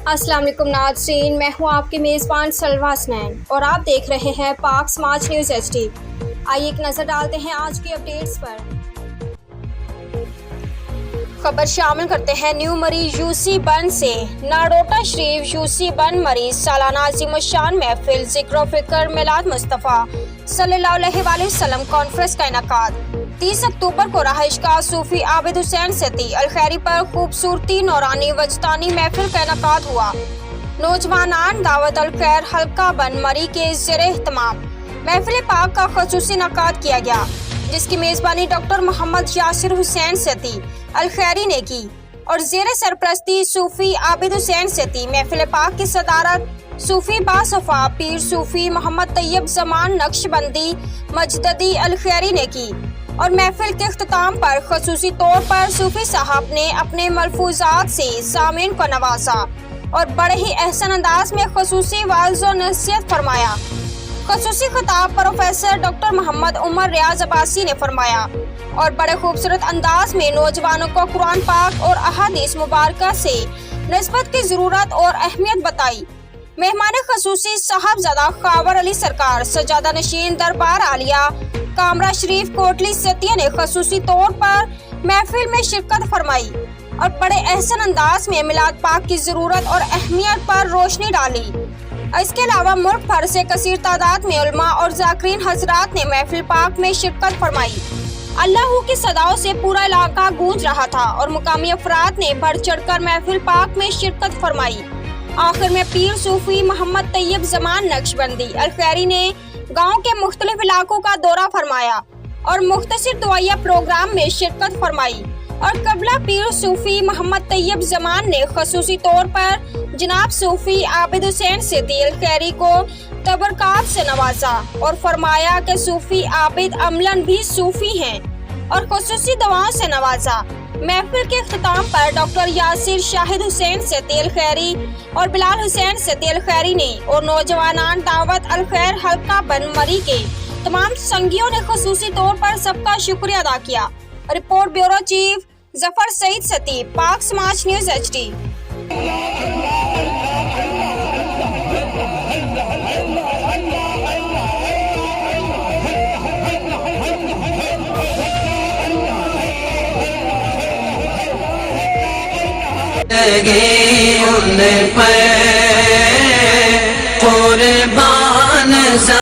अस्सलाम वालेकुम नाज़रीन, मैं हूँ आपके मेज़बान सलवा हसनैन और आप देख रहे हैं पाक समाज न्यूज़ HD। आइए एक नज़र डालते हैं आज की अपडेट्स पर। खबर शामिल करते हैं न्यू मरी यूसी बन से। नाडोटा शरीफ यूसी बन मरी सालाना अज़ीमुश्शान महफिल ज़िक्र फ़िक्र मिलाद मुस्तफ़ा सल्लल्लाहु अलैहि वसल्लम कॉन्फ्रेंस का इनेकाद। 30 अक्टूबर को रहायशगाह सूफी आबिद हुसैन सती अल खैरी पर खूबसूरती नौरानी वजदानी महफिल का इनेकाद हुआ। नौजवानान दावत अल खैर हल्का बन मरी के ज़ेरे एहतमाम महफिल पाक का ख़ुसूसी इनेकाद किया गया, जिसकी मेज़बानी डॉक्टर मोहम्मद यासिर हुसैन सती अल खैरी ने की और ज़ेरे सरपरस्ती सूफी आबिद हुसैन सती महफिल पाक की सदारत सूफी बासफ़ा पीर सूफी मोहम्मद तैयब ज़मान नक्शबंदी मजददी अल खैरी ने की और महफिल के इख्तिताम पर ख़ुसूसी तौर पर सूफी साहब ने अपने मलफूजात से सामीन को नवाजा और बड़े ही अहसन अंदाज में ख़ुसूसी वाज़ और नसीहत फरमाया। ख़ुसूसी खिताब प्रोफेसर डॉक्टर मोहम्मद उमर रियाज अब्बासी ने फरमाया और बड़े खूबसूरत अंदाज में नौजवानों को कुरान पाक और अहादीस मुबारका से निस्बत की ज़रूरत और अहमियत बताई। मेहमान ख़ुसूसी साहबजादा खावर अली सरकार सजादा नशीन दरबार आलिया कामरा शरीफ कोटली सतिया ने ख़ुसूसी तौर पर महफिल में शिरकत फरमाई और बड़े अहसन अंदाज में मिलाद पाक की ज़रूरत और अहमियत पर रोशनी डाली। इसके अलावा मुल्क भर से कसीर तादाद में उलमा और ज़ाकिरीन हजरात ने महफिल पाक में शिरकत फरमाई। अल्लाह की सदाओं से पूरा इलाका गूंज रहा था और मुकामी अफराद ने बढ़ चढ़कर महफिल पाक में शिरकत फरमाई। आखिर में पीर सूफी मोहम्मद तैयब ज़मान नक्शबंदी अल खैरी ने गाँव के मुख्तलिफ इलाकों का दौरा फरमाया और मुख्तसर दुआया प्रोग्राम में शिरकत फरमाई और कबला पीर सूफी मोहम्मद तैयब ज़मान ने ख़ुसूसी तौर पर जनाब सूफी आबिद हुसैन सती अल खैरी को तबरकात से नवाजा और फरमाया कि सूफी आबिद अमलन भी सूफी हैं और ख़ुसूसी दवाओं से नवाजा। महफिल के इख्तिताम पर डॉक्टर यासिर शाहिद हुसैन सती अल खैरी और बिलाल हुसैन सती अल खैरी ने और नौजवानान दावत अल खैर हल्का बन मरी के तमाम संगियों ने ख़ुसूसी तौर पर सबका शुक्रिया अदा किया। Report bureau chief Zafar Saeed Satti, Pak Samaj news HD। उन पर